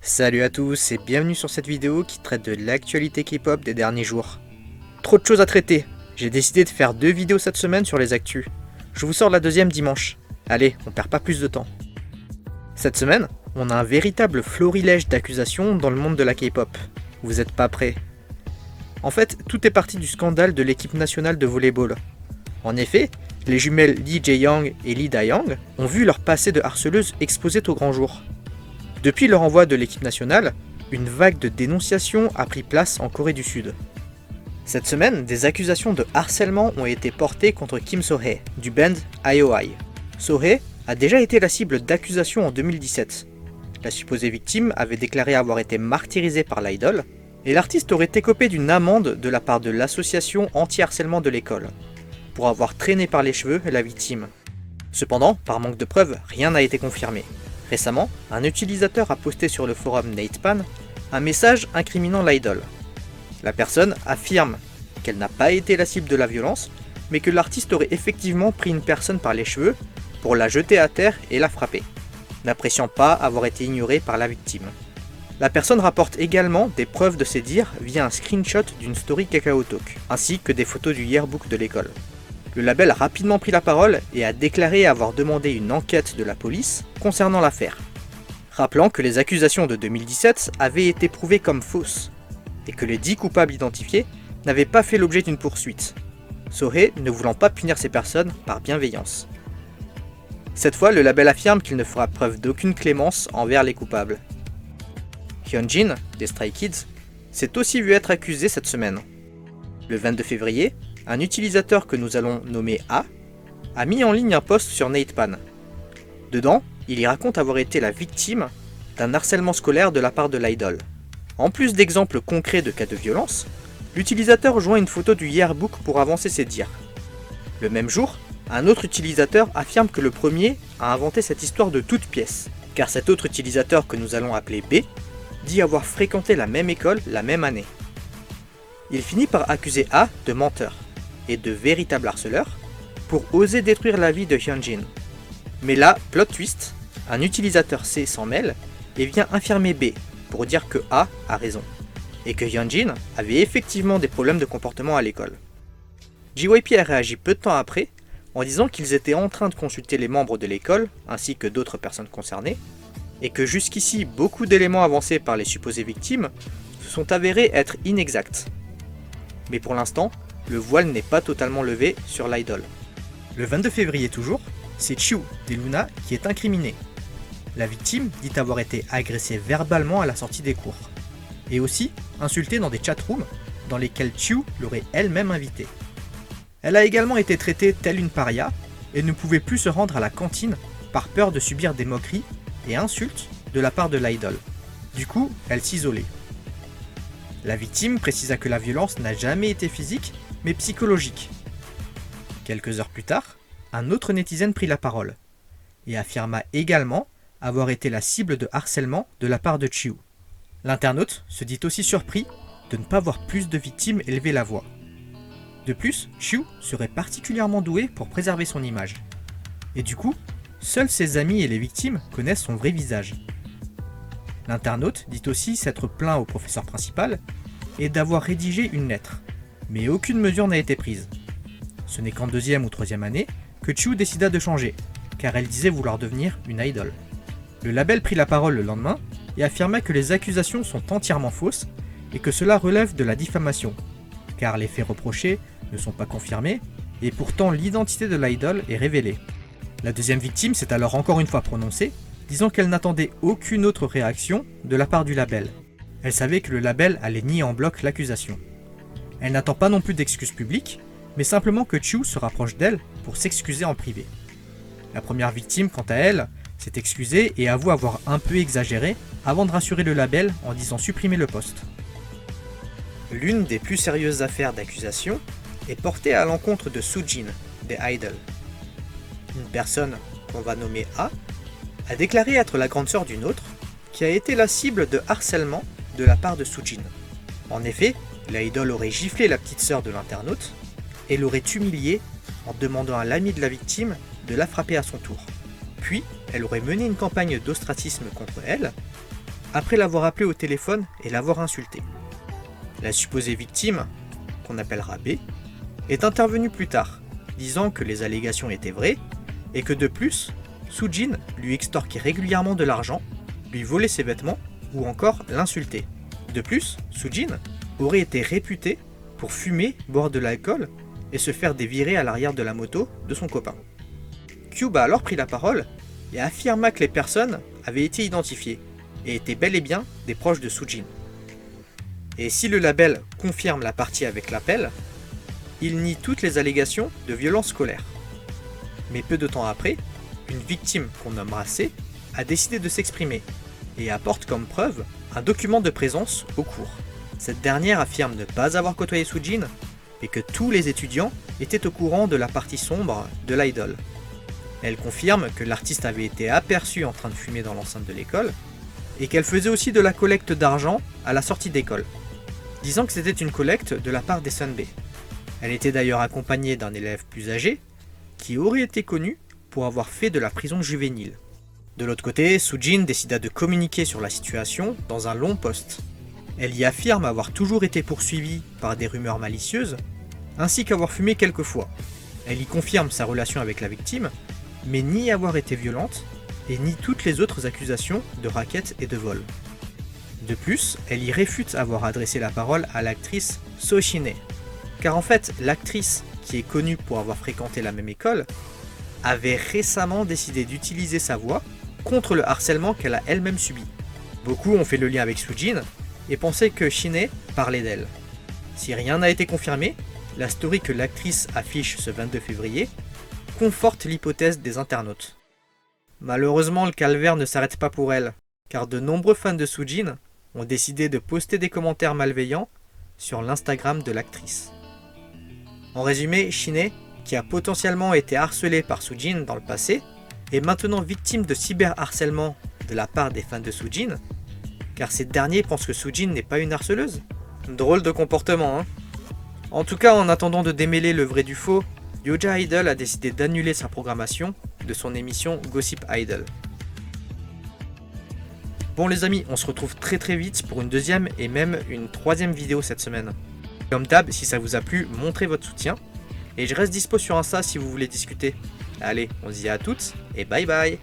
Salut à tous et bienvenue sur cette vidéo qui traite de l'actualité K-pop des derniers jours. Trop de choses à traiter, j'ai décidé de faire 2 vidéos cette semaine sur les actus. Je vous sors la deuxième dimanche. Allez, on perd pas plus de temps. Cette semaine, on a un véritable florilège d'accusations dans le monde de la K-pop. Vous êtes pas prêts? En fait, tout est parti du scandale de l'équipe nationale de volleyball. En effet, les jumelles Lee Jae-young et Lee Da-young ont vu leur passé de harceleuse exposé au grand jour. Depuis leur envoi de l'équipe nationale, une vague de dénonciations a pris place en Corée du Sud. Cette semaine, des accusations de harcèlement ont été portées contre Kim So-hee, du band IOI. So-hee a déjà été la cible d'accusations en 2017. La supposée victime avait déclaré avoir été martyrisée par l'idole, et l'artiste aurait écopé d'une amende de la part de l'association anti-harcèlement de l'école, pour avoir traîné par les cheveux la victime. Cependant, par manque de preuves, rien n'a été confirmé. Récemment, un utilisateur a posté sur le forum NatePan un message incriminant l'idole. La personne affirme qu'elle n'a pas été la cible de la violence, mais que l'artiste aurait effectivement pris une personne par les cheveux pour la jeter à terre et la frapper, n'appréciant pas avoir été ignorée par la victime. La personne rapporte également des preuves de ses dires via un screenshot d'une story KakaoTalk, ainsi que des photos du yearbook de l'école. Le label a rapidement pris la parole et a déclaré avoir demandé une enquête de la police concernant l'affaire, rappelant que les accusations de 2017 avaient été prouvées comme fausses, et que les 10 coupables identifiés n'avaient pas fait l'objet d'une poursuite, So-hee ne voulant pas punir ces personnes par bienveillance. Cette fois, le label affirme qu'il ne fera preuve d'aucune clémence envers les coupables. Hyunjin, des Stray Kids, s'est aussi vu être accusé cette semaine. Le 22 février, un utilisateur que nous allons nommer A mis en ligne un post sur NatePan. Dedans, il y raconte avoir été la victime d'un harcèlement scolaire de la part de l'idole. En plus d'exemples concrets de cas de violence, l'utilisateur joint une photo du yearbook pour avancer ses dires. Le même jour, un autre utilisateur affirme que le premier a inventé cette histoire de toutes pièces, car cet autre utilisateur que nous allons appeler B dit avoir fréquenté la même école la même année. Il finit par accuser A de menteur et de véritable harceleur pour oser détruire la vie de Hyunjin. Mais là, plot twist, un utilisateur C s'en mêle et vient infirmer B pour dire que A a raison et que Hyunjin avait effectivement des problèmes de comportement à l'école. JYP a réagi peu de temps après en disant qu'ils étaient en train de consulter les membres de l'école ainsi que d'autres personnes concernées et que jusqu'ici beaucoup d'éléments avancés par les supposées victimes se sont avérés être inexacts. Mais pour l'instant, le voile n'est pas totalement levé sur l'idole. Le 22 février toujours, c'est Chiu des Luna qui est incriminé. La victime dit avoir été agressée verbalement à la sortie des cours, et aussi insultée dans des chatrooms dans lesquels Chiu l'aurait elle-même invitée. Elle a également été traitée telle une paria et ne pouvait plus se rendre à la cantine par peur de subir des moqueries et insultes de la part de l'idole. Du coup, elle s'isolait. La victime précisa que la violence n'a jamais été physique, mais psychologique. Quelques heures plus tard, un autre netizen prit la parole et affirma également avoir été la cible de harcèlement de la part de Chiu. L'internaute se dit aussi surpris de ne pas voir plus de victimes élever la voix. De plus, Chiu serait particulièrement doué pour préserver son image. Et du coup, seuls ses amis et les victimes connaissent son vrai visage. L'internaute dit aussi s'être plaint au professeur principal et d'avoir rédigé une lettre, mais aucune mesure n'a été prise. Ce n'est qu'en 2e ou 3e année que Chiu décida de changer, car elle disait vouloir devenir une idole. Le label prit la parole le lendemain et affirma que les accusations sont entièrement fausses et que cela relève de la diffamation, car les faits reprochés ne sont pas confirmés et pourtant l'identité de l'idole est révélée. La deuxième victime s'est alors encore une fois prononcée, disant qu'elle n'attendait aucune autre réaction de la part du label. Elle savait que le label allait nier en bloc l'accusation. Elle n'attend pas non plus d'excuses publiques, mais simplement que Chiu se rapproche d'elle pour s'excuser en privé. La première victime, quant à elle, s'est excusée et avoue avoir un peu exagéré avant de rassurer le label en disant supprimer le post. L'une des plus sérieuses affaires d'accusation est portée à l'encontre de Soojin, des Idol. Une personne, qu'on va nommer a déclaré être la grande sœur d'une autre, qui a été la cible de harcèlement de la part de Soojin. En effet, l'idole aurait giflé la petite sœur de l'internaute et l'aurait humiliée en demandant à l'ami de la victime de la frapper à son tour. Puis, elle aurait mené une campagne d'ostracisme contre elle après l'avoir appelé au téléphone et l'avoir insulté. La supposée victime, qu'on appellera B, est intervenue plus tard, disant que les allégations étaient vraies et que de plus, Soo-jin lui extorquait régulièrement de l'argent, lui volait ses vêtements ou encore l'insultait. De plus, Soo-jin aurait été réputé pour fumer, boire de l'alcool et se faire dévirer à l'arrière de la moto de son copain. Cube a alors pris la parole et affirma que les personnes avaient été identifiées et étaient bel et bien des proches de Soo-jin. Et si le label confirme la partie avec l'appel, il nie toutes les allégations de violence scolaire. Mais peu de temps après, une victime qu'on nommera C a décidé de s'exprimer et apporte comme preuve un document de présence au cours. Cette dernière affirme ne pas avoir côtoyé Soo-jin et que tous les étudiants étaient au courant de la partie sombre de l'idol. Elle confirme que l'artiste avait été aperçu en train de fumer dans l'enceinte de l'école et qu'elle faisait aussi de la collecte d'argent à la sortie d'école, disant que c'était une collecte de la part des Sunbae. Elle était d'ailleurs accompagnée d'un élève plus âgé qui aurait été connu pour avoir fait de la prison juvénile. De l'autre côté, Soo-jin décida de communiquer sur la situation dans un long post. Elle y affirme avoir toujours été poursuivie par des rumeurs malicieuses, ainsi qu'avoir fumé quelques fois. Elle y confirme sa relation avec la victime, mais nie avoir été violente, et nie toutes les autres accusations de racket et de vol. De plus, elle y réfute avoir adressé la parole à l'actrice Soo Shin-hye. Car en fait, l'actrice, qui est connue pour avoir fréquenté la même école, avait récemment décidé d'utiliser sa voix contre le harcèlement qu'elle a elle-même subi. Beaucoup ont fait le lien avec Soo-jin et pensaient que Shin-hye parlait d'elle. Si rien n'a été confirmé, la story que l'actrice affiche ce 22 février conforte l'hypothèse des internautes. Malheureusement, le calvaire ne s'arrête pas pour elle, car de nombreux fans de Soo-jin ont décidé de poster des commentaires malveillants sur l'Instagram de l'actrice. En résumé, Shin-hye, qui a potentiellement été harcelée par Soo-jin dans le passé, est maintenant victime de cyberharcèlement de la part des fans de Soo-jin, car ces derniers pensent que Soo-jin n'est pas une harceleuse. Drôle de comportement, hein. En tout cas, en attendant de démêler le vrai du faux, Yoja Idol a décidé d'annuler sa programmation de son émission Gossip Idol. Bon les amis, on se retrouve très vite pour une deuxième et même une troisième vidéo cette semaine. Comme d'hab, si ça vous a plu, montrez votre soutien. Et je reste dispo sur Insta si vous voulez discuter. Allez, on se dit à toutes et bye bye.